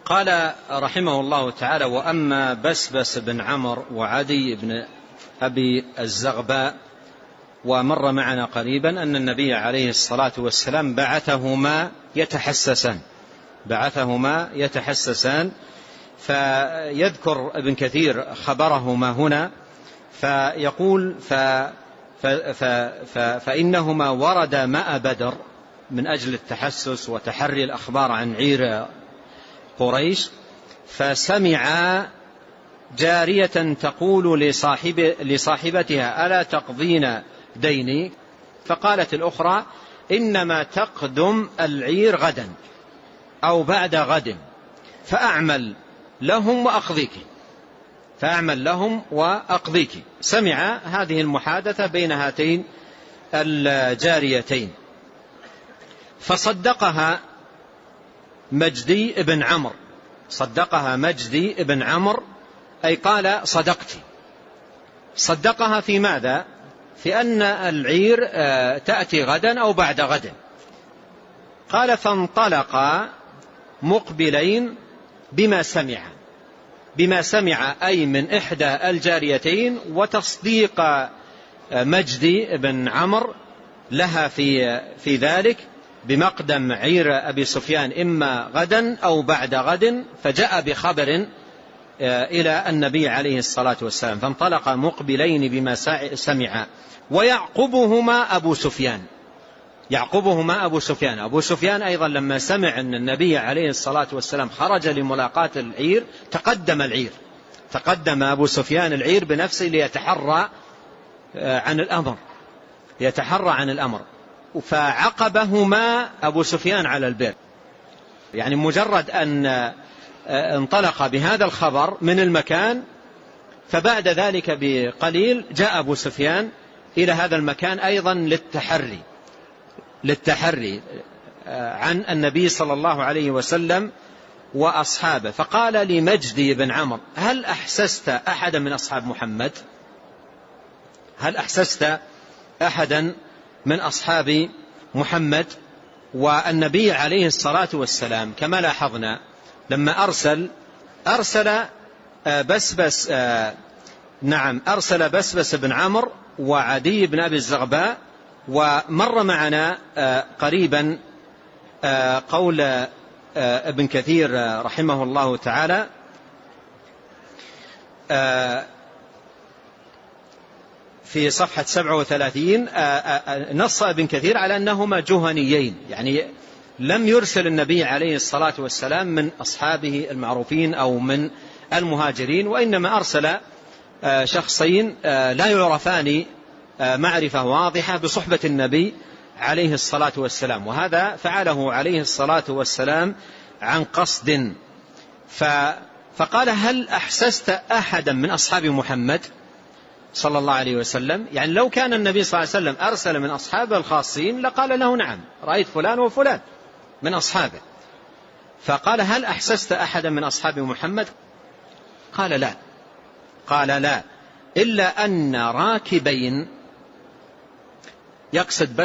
قال رحمه الله تعالى: وأما بسبس بن عمرو وعدي بن أبي الزغباء ومر معنا قريبا أن النبي عليه الصلاة والسلام بعثهما يتحسسان. فيذكر ابن كثير خبرهما هنا فيقول فإنهما ورد ماء بدر من أجل التحسس وتحري الأخبار عن عير قريش، فسمع جارية تقول لصاحبتها: ألا تقضين ديني؟ فقالت الأخرى: إنما تقدم العير غدا أو بعد غد، فأعمل لهم وأقضيك. سمع هذه المحادثة بين هاتين الجاريتين، فصدقها مجدي بن عمرو، أي قال: صدقت. صدقها في ماذا؟ في أن العير تأتي غدا أو بعد غد. قال: فانطلقا مقبلين بما سمع أي من إحدى الجاريتين، وتصديق مجدي بن عمرو لها في ذلك بمقدم عير أبي سفيان إما غدا أو بعد غد، فجاء بخبر إلى النبي عليه الصلاة والسلام. فانطلق مقبلين بما سمع، ويعقبهما أبو سفيان. أبو سفيان أيضا لما سمع أن النبي عليه الصلاة والسلام خرج لملاقاة العير تقدم أبو سفيان العير بنفسه ليتحرى عن الأمر، فعقبهما أبو سفيان على البئر. يعني مجرد أن انطلق بهذا الخبر من المكان، فبعد ذلك بقليل جاء أبو سفيان إلى هذا المكان أيضا للتحري عن النبي صلى الله عليه وسلم وأصحابه. فقال لمجدي بن عمرو: هل أحسست أحدا من أصحاب محمد؟ والنبي عليه الصلاة والسلام كما لاحظنا لما أرسل بسبس بن عمرو وعدي بن أبي الزغباء. ومر معنا قريبا قول ابن كثير رحمه الله تعالى في صفحة 37، نص ابن كثير على أنهما جهنيين، يعني لم يرسل النبي عليه الصلاة والسلام من أصحابه المعروفين أو من المهاجرين، وإنما أرسل شخصين لا يعرفان معرفة واضحة بصحبة النبي عليه الصلاة والسلام، وهذا فعله عليه الصلاة والسلام عن قصد. فقال: هل أحسست أحدا من أصحاب محمد صلى الله عليه وسلم؟ يعني لو كان النبي صلى الله عليه وسلم أرسل من أصحابه الخاصين لقال له: نعم، رأيت فلان وفلان من أصحابه. فقال: هل أحسست أحدا من أصحاب محمد؟ قال لا، إلا أن راكبين، يقصد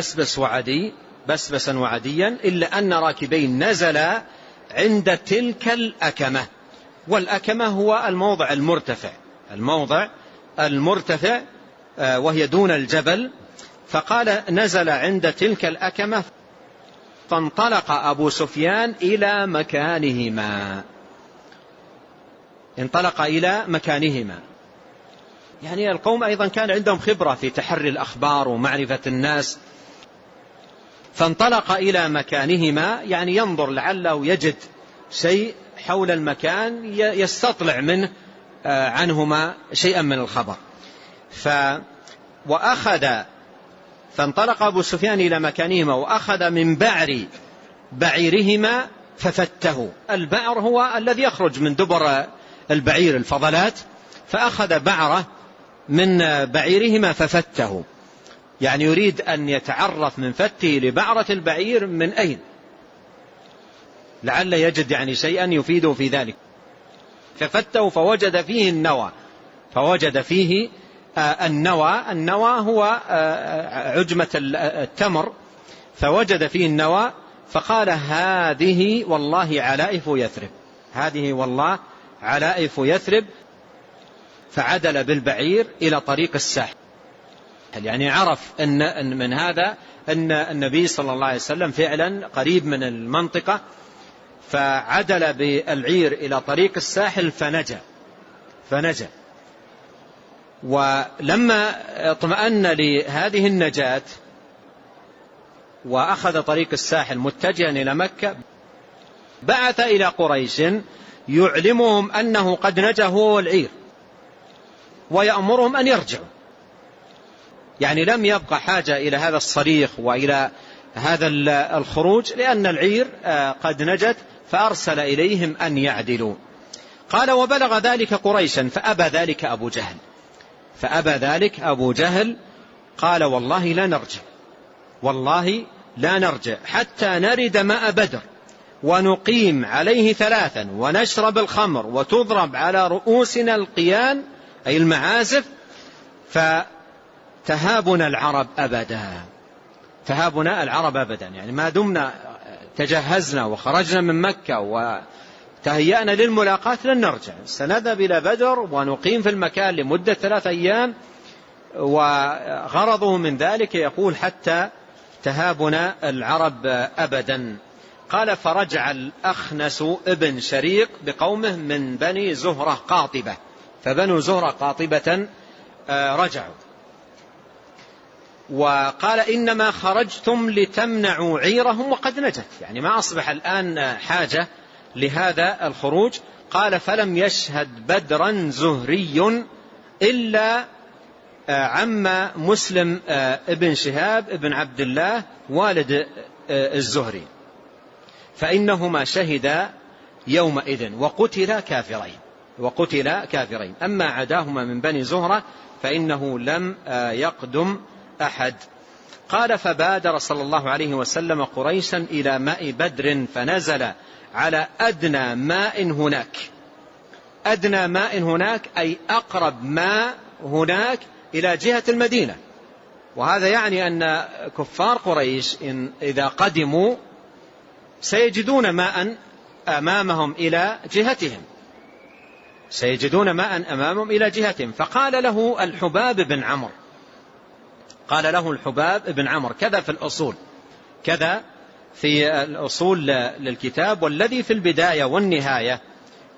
بسبسا وعديا، إلا أن راكبين نزلا عند تلك الأكمة. والأكمة هو الموضع المرتفع وهي دون الجبل. فقال: نزل عند تلك الأكمة، فانطلق أبو سفيان إلى مكانهما. يعني القوم أيضا كان عندهم خبرة في تحري الأخبار ومعرفة الناس. فانطلق إلى مكانهما، يعني ينظر لعله يجد شيء حول المكان يستطلع منه عنهما شيئا من الخبر. فانطلق أبو سفيان إلى مكانهما وأخذ من بعيرهما ففته. البعر هو الذي يخرج من دبر البعير، الفضلات، فأخذ بعره من بعيرهما ففته، يعني يريد أن يتعرف من فته لبعرة البعير من أين، لعل يجد يعني شيئا يفيده في ذلك. ففته فوجد فيه النوى هو عجمة التمر، فوجد فيه النوى، فقال: هذه والله علائف يثرب، هذه والله علائف يثرب، فعدل بالبعير إلى طريق الساحل. يعني عرف أن من هذا أن النبي صلى الله عليه وسلم فعلا قريب من المنطقة، فعدل بالعير إلى طريق الساحل فنجا. ولما اطمأن لهذه النجاة وأخذ طريق الساحل متجها إلى مكة، بعث إلى قريش يعلمهم أنه قد نجا هو والعير، ويأمرهم أن يرجعوا. يعني لم يبقى حاجة إلى هذا الصريخ وإلى هذا الخروج، لأن العير قد نجت، فأرسل إليهم أن يعدلوا. قال: وبلغ ذلك قريشا فأبى ذلك أبو جهل. قال: والله لا نرجع حتى نرد ماء بدر ونقيم عليه 3 ونشرب الخمر وتضرب على رؤوسنا القيان أي المعازف، فتهابنا العرب أبدا. يعني ما دمنا تجهزنا وخرجنا من مكة وتهيأنا للملاقاة لن نرجع، سنذهب إلى بدر ونقيم في المكان لمدة 3 أيام. وغرضه من ذلك يقول حتى تهابنا العرب أبدا. قال: فرجع الأخنس ابن شريق بقومه من بني زهرة قاطبة، فبنو زهرة قاطبة رجعوا. وقال: إنما خرجتم لتمنعوا عيرهم وقد نجت، يعني ما أصبح الآن حاجة لهذا الخروج. قال: فلم يشهد بدرا زهري إلا عم مسلم ابن شهاب ابن عبد الله والد الزهري، فإنهما شهدا يومئذ وقتلا كافرين. أما عداهما من بني زهرة فإنه لم يقدم أحد. قال: فبادر صلى الله عليه وسلم قريشا إلى ماء بدر فنزل على أدنى ماء هناك أي أقرب ماء هناك إلى جهة المدينة. وهذا يعني أن كفار قريش إذا قدموا سيجدون ماء أمامهم إلى جهتهم. فقال له الحباب بن عمرو كذا في الأصول للكتاب، والذي في البداية والنهاية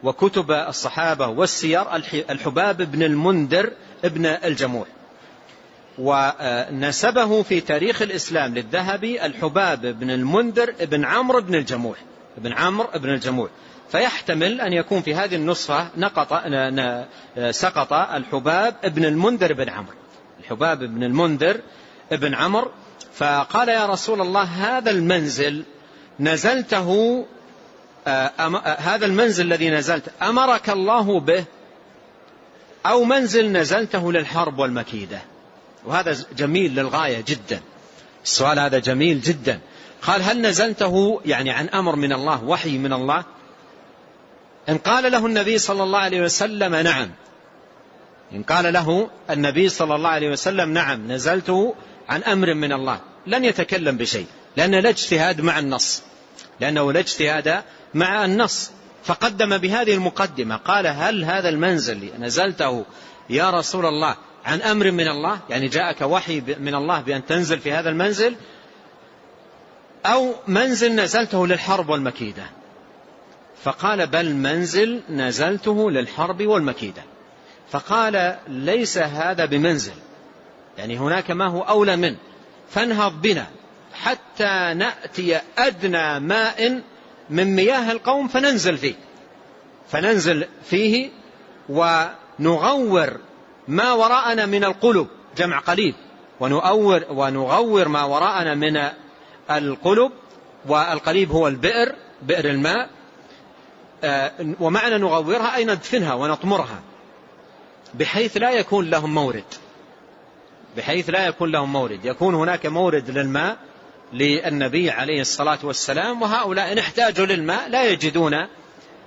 وكتب الصحابة والسير الحباب بن المنذر ابن الجموح، ونسبه في تاريخ الإسلام للذهبي الحباب بن المنذر ابن عمرو بن الجموح. فيحتمل أن يكون في هذه النسخة سقط الحباب بن المنذر بن عمرو. فقال: يا رسول الله، هذا المنزل الذي نزلت أمرك الله به أو منزل نزلته للحرب والمكيدة؟ وهذا جميل للغاية جدا، السؤال هذا جميل جدا. قال: هل نزلته يعني عن أمر من الله، وحي من الله؟ إن قال له النبي صلى الله عليه وسلم نعم نزلته عن أمر من الله، لن يتكلم بشيء، لأنه لا اجتهاد مع النص. فقدم بهذه المقدمة، قال: هل هذا المنزل نزلته يا رسول الله عن أمر من الله، يعني جاءك وحي من الله بأن تنزل في هذا المنزل، أو منزل نزلته للحرب والمكيدة؟ فقال: بل منزل نزلته للحرب والمكيدة. فقال: ليس هذا بمنزل، يعني هناك ما هو أولى منه، فانهض بنا حتى نأتي أدنى ماء من مياه القوم فننزل فيه ونغور ما وراءنا من القلب، جمع قليب، ونغور ما وراءنا من القلب، والقليب هو بئر الماء. ومعنى نغورها أي ندفنها ونطمرها بحيث لا يكون لهم مورد، يكون هناك مورد للماء للنبي عليه الصلاة والسلام، وهؤلاء إن احتاجوا للماء لا يجدون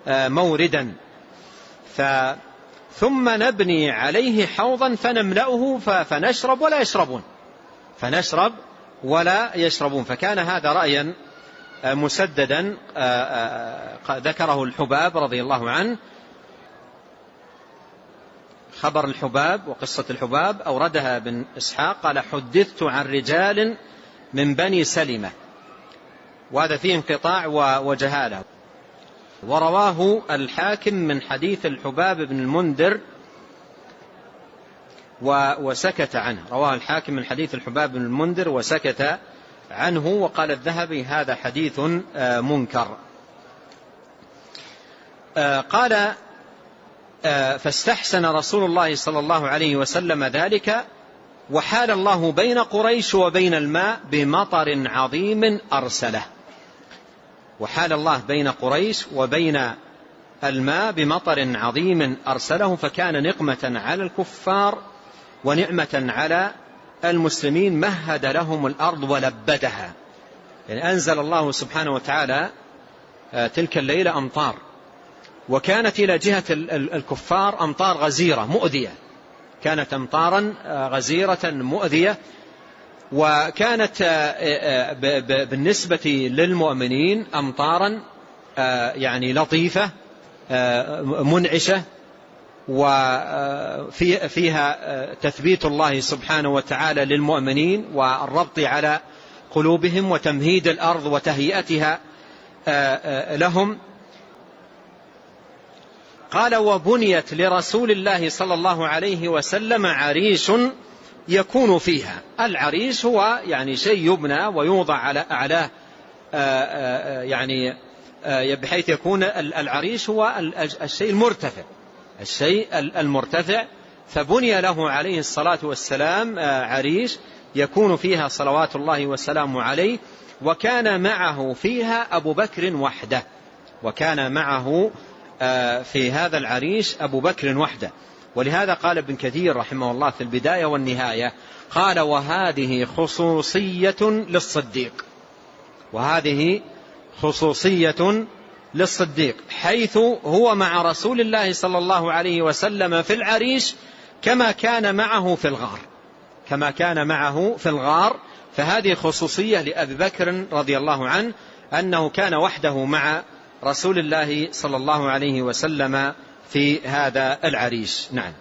موردا. ثم نبني عليه حوضا فنملأه فنشرب ولا يشربون. فكان هذا رأيا مسددا ذكره الحباب رضي الله عنه، خبر الحباب وقصة الحباب أوردها ابن إسحاق قال حدثت عن رجال من بني سلمة، وهذا فيه انقطاع وجهالة. ورواه الحاكم من حديث الحباب بن المنذر وسكت عنه، رواه الحاكم من حديث الحباب بن المنذر وسكت عنه، وقال الذهبي هذا حديث منكر. قال فاستحسن رسول الله صلى الله عليه وسلم ذلك، وحال الله بين قريش وبين الماء بمطر عظيم أرسله. وحال الله بين قريش وبين الماء بمطر عظيم أرسله، فكان نقمة على الكفار ونعمة على المسلمين، مهد لهم الأرض ولبدها. يعني أنزل الله سبحانه وتعالى تلك الليلة أمطار، وكانت إلى جهة الكفار أمطار غزيرة مؤذية، كانت أمطارا غزيرة مؤذية، وكانت بالنسبة للمؤمنين أمطارا يعني لطيفة منعشة، وفيها تثبيت الله سبحانه وتعالى للمؤمنين والربط على قلوبهم وتمهيد الأرض وتهيئتها لهم. قال وبنيت لرسول الله صلى الله عليه وسلم عريش يكون فيها. العريش هو يعني شيء يبنى ويوضع على أعلاه، يعني بحيث يكون العريش هو الشيء المرتفع، الشيء المرتفع. فبني له عليه الصلاة والسلام عريش يكون فيها صلوات الله وسلامه عليه، وكان معه فيها أبو بكر وحده، وكان معه في هذا العريش أبو بكر وحده. ولهذا قال ابن كثير رحمه الله في البداية والنهاية قال وهذه خصوصية للصديق، وهذه خصوصية للصديق، حيث هو مع رسول الله صلى الله عليه وسلم في العريش كما كان معه في الغار، كما كان معه في الغار. فهذه خصوصية لأبي بكر رضي الله عنه أنه كان وحده مع رسول الله صلى الله عليه وسلم في هذا العريش. نعم.